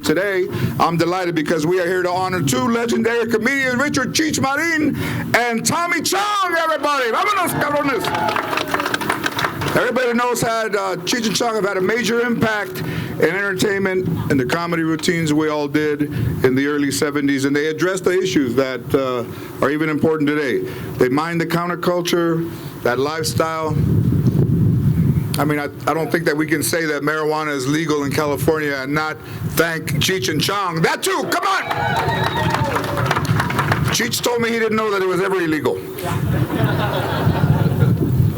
Today, I'm delighted because we are here to honor two legendary comedians, Richard Cheech Marin and Tommy Chong, everybody. Vámonos, cabrones. Everybody knows how Cheech and Chong have had a major impact in entertainment and the comedy routines we all did in the early 70s, and they addressed the issues that are even important today. They mined the counterculture, that lifestyle. I mean, I don't think that we can say that marijuana is legal in California and not thank Cheech and Chong. That too, come on! Cheech told me he didn't know that it was ever illegal.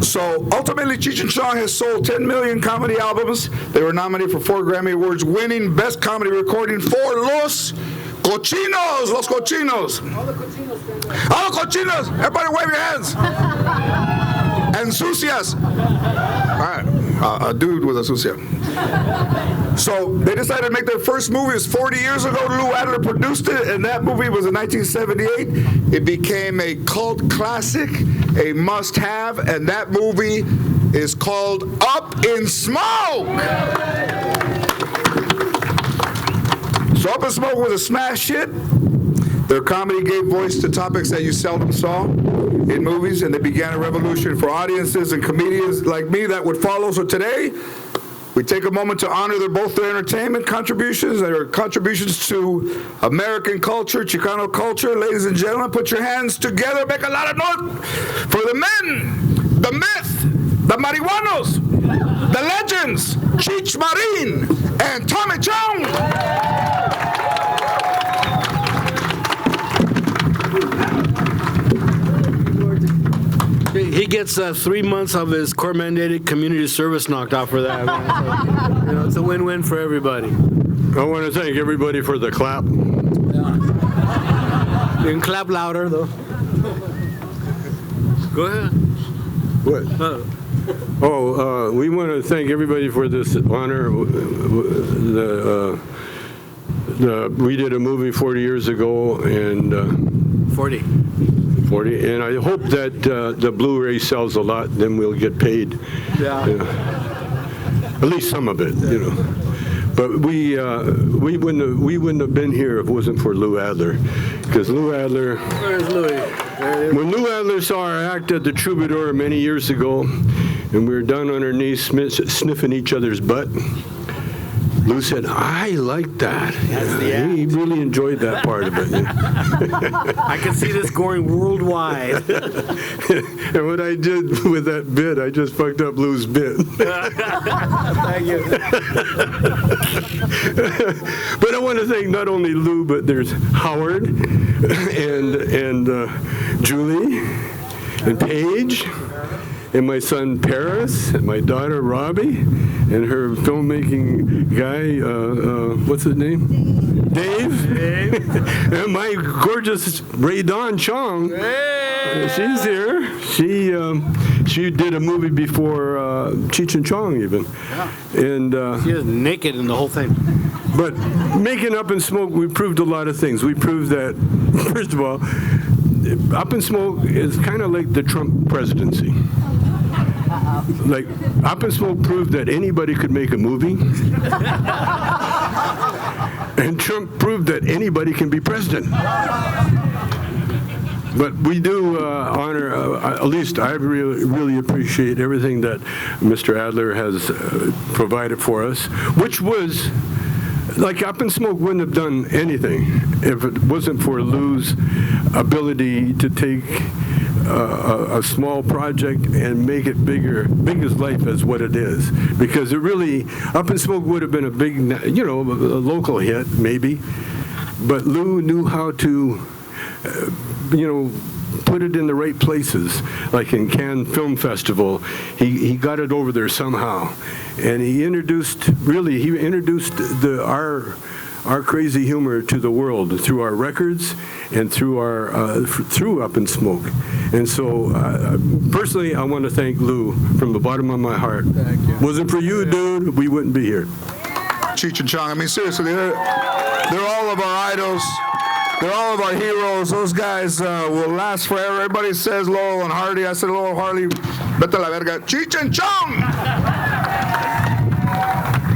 So ultimately, Cheech and Chong has sold 10 million comedy albums. They were nominated for 4 Grammy Awards, winning Best Comedy Recording for Los Cochinos. Los Cochinos. All the Cochinos. All the Cochinos. Everybody wave your hands. And sucias. All right, a dude with a sucia. So they decided to make their first movie. It was 40 years ago. Lou Adler produced it, and that movie was in 1978. It became a cult classic, a must-have, and that movie is called Up in Smoke. So Up in Smoke was a smash hit. Their comedy gave voice to topics that you seldom saw in movies, and they began a revolution for audiences and comedians like me that would follow. So today, we take a moment to honor both their entertainment contributions, their contributions to American culture, Chicano culture. Ladies and gentlemen, put your hands together, make a lot of noise for the men, the myth, the marihuanos, the legends, Cheech Marin and Tommy Chong. He gets 3 months of his court-mandated community service knocked off for that. Man. So, it's a win-win for everybody. I want to thank everybody for the clap. Yeah. You can clap louder, though. Go ahead. What? We want to thank everybody for this honor. We did a movie 40 years ago, and 40, and I hope that the Blu-ray sells a lot. Then we'll get paid. Yeah. At least some of it, But we wouldn't have been here if it wasn't for Lou Adler, because Lou Adler. Where's Louis? When Lou Adler saw our act at the Troubadour many years ago, and we were down on our knees sniffing each other's butt, Lou said, "I like that." He really enjoyed that part of it. I can see this going worldwide. And what I did with that bit, I just fucked up Lou's bit. Thank you. But I want to thank not only Lou, but there's Howard and Julie and Paige and my son Paris and my daughter Robbie and her filmmaking guy, what's his name? Dave. And my gorgeous Ray Dawn Chong. Hey. She's here. She did a movie before Cheech and Chong even. Yeah. And she was naked in the whole thing. But making Up in Smoke, we proved a lot of things. We proved that, first of all, Up in Smoke is kind of like the Trump presidency. Like, Up in Smoke proved that anybody could make a movie. And Trump proved that anybody can be president. But we do honor, at least I really appreciate everything that Mr. Adler has provided for us, which was, like, Up in Smoke wouldn't have done anything if it wasn't for Lou's ability to take a small project and make it big as life as what it is. Because it really, Up in Smoke would have been a big, a local hit, maybe. But Lou knew how to, put it in the right places. Like in Cannes Film Festival, he got it over there somehow. And he introduced our crazy humor to the world through our records and through Up in Smoke. And so, personally, I want to thank Lou from the bottom of my heart. Thank you. Wasn't for you, dude, we wouldn't be here. Cheech and Chong, I mean, seriously, they're all of our idols. They're all of our heroes. Those guys will last forever. Everybody says Laurel and Hardy. I said Laurel Hardy. Vete a la verga. Cheech and Chong!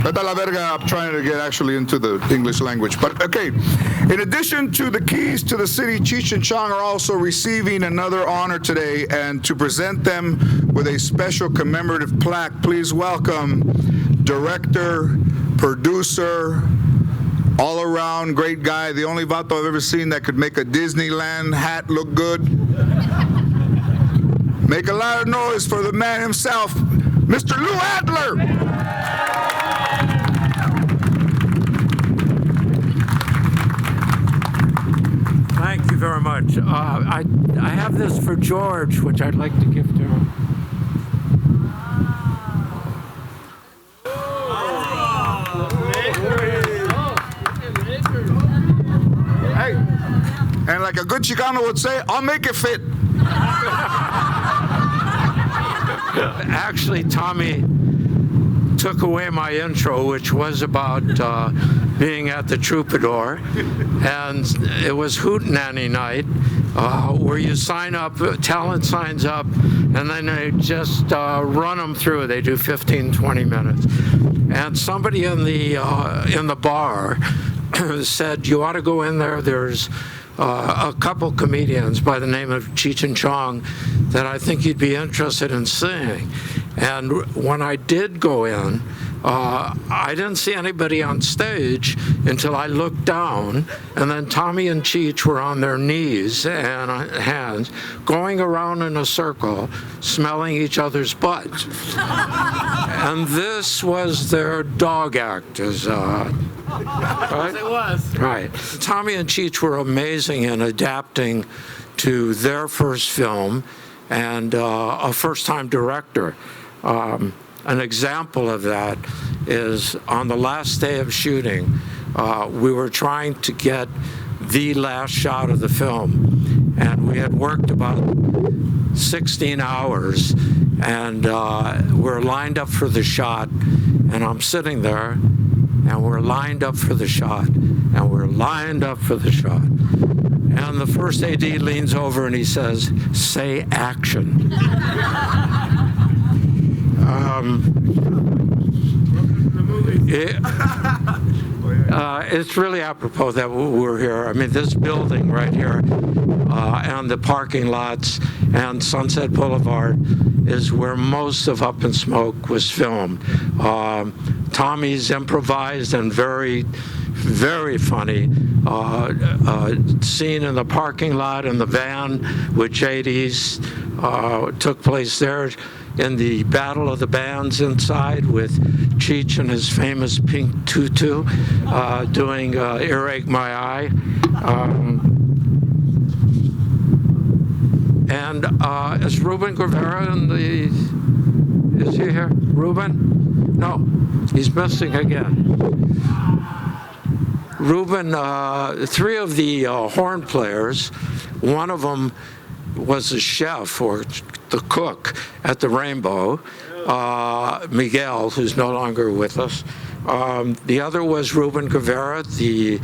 Vete a la verga, I'm trying to get actually into the English language. But okay, in addition to the keys to the city, Cheech and Chong are also receiving another honor today. And to present them with a special commemorative plaque, please welcome director, producer, all-around great guy, the only vato I've ever seen that could make a Disneyland hat look good. Make a lot of noise for the man himself, Mr. Lou Adler. Thank you very much. I have this for George, which I'd like to give to him. Hey, and like a good Chicano would say, I'll make it fit. Actually, Tommy took away my intro, which was about being at the Troubadour, and it was Hootenanny night, where you sign up, talent signs up, and then they just run them through. They do 15, 20 minutes. And somebody in the bar said, you ought to go in there. There's a couple comedians by the name of Cheech and Chong that I think you'd be interested in seeing. And when I did go in, I didn't see anybody on stage until I looked down, and then Tommy and Cheech were on their knees and hands, going around in a circle, smelling each other's butts. And this was their dog act, right? It was. Right. Tommy and Cheech were amazing in adapting to their first film and a first-time director. An example of that is on the last day of shooting, we were trying to get the last shot of the film, and we had worked about 16 hours, and we're lined up for the shot, and I'm sitting there, and we're lined up for the shot, and we're lined up for the shot. And the first AD leans over and he says, "Say action." It's really apropos that we're here. I mean, this building right here and the parking lots and Sunset Boulevard is where most of Up in Smoke was filmed. Tommy's improvised and very, very funny scene in the parking lot in the van with JD's took place there in the Battle of the Bands inside with Cheech and his famous pink tutu doing Earache My Eye. And is Ruben Guevara in the, is he here? Ruben? No, he's missing again. Ruben, three of the horn players, one of them was a chef or the cook at the Rainbow, Miguel, who's no longer with us. The other was Ruben Guevara, the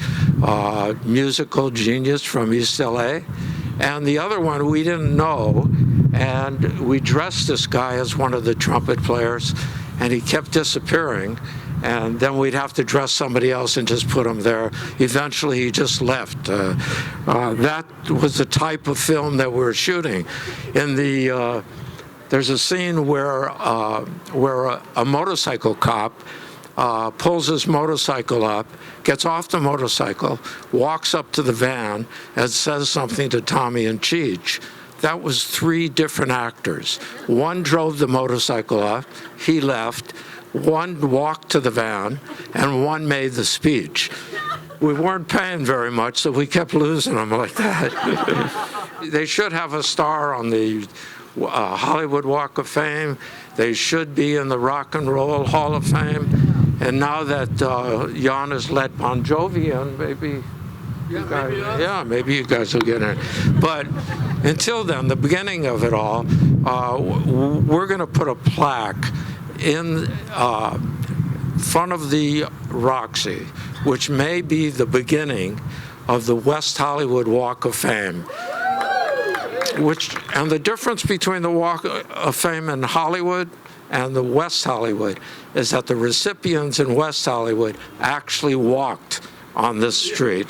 musical genius from East LA. And the other one we didn't know, and we dressed this guy as one of the trumpet players, and he kept disappearing. And then we'd have to dress somebody else and just put him there. Eventually, he just left. That was the type of film that we were shooting. In the there's a scene where a motorcycle cop pulls his motorcycle up, gets off the motorcycle, walks up to the van, and says something to Tommy and Cheech. That was three different actors. One drove the motorcycle up, he left. One walked to the van, and one made the speech. We weren't paying very much, so we kept losing them like that. They should have a star on the Hollywood Walk of Fame. They should be in the Rock and Roll Hall of Fame. And now that Jan has let Bon Jovi in, maybe maybe you guys will get in. But until then, the beginning of it all, we're going to put a plaque in front of the Roxy, which may be the beginning of the West Hollywood Walk of Fame. And the difference between the Walk of Fame in Hollywood and the West Hollywood is that the recipients in West Hollywood actually walked on this street.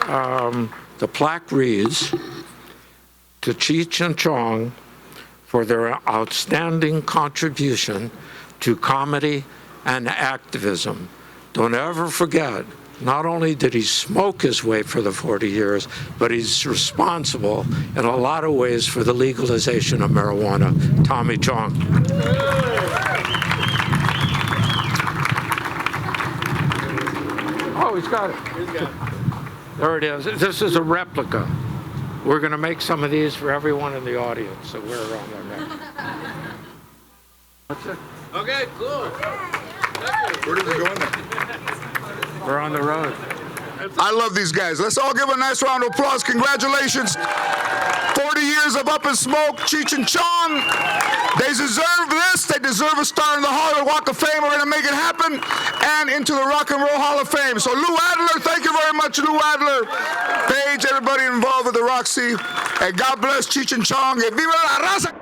The plaque reads, "To Cheech and Chong for their outstanding contribution to comedy and activism. Don't ever forget, not only did he smoke his way for the 40 years, but he's responsible in a lot of ways for the legalization of marijuana." Tommy Chong. Oh, he's got it. There it is. This is a replica. We're going to make some of these for everyone in the audience, so we're on there. What's it? Okay, cool. Where did we go in there? We're on the road. I love these guys. Let's all give a nice round of applause. Congratulations. 40 years of Up in Smoke, Cheech and Chong. They deserve this. They deserve a star in the Hollywood Walk of Fame. We're going to make it happen. And into the Rock and Roll Hall of Fame. So Lou Adler, thank you very much, Lou Adler. Paige, everybody involved with the Roxy. And God bless Cheech and Chong. And viva la raza!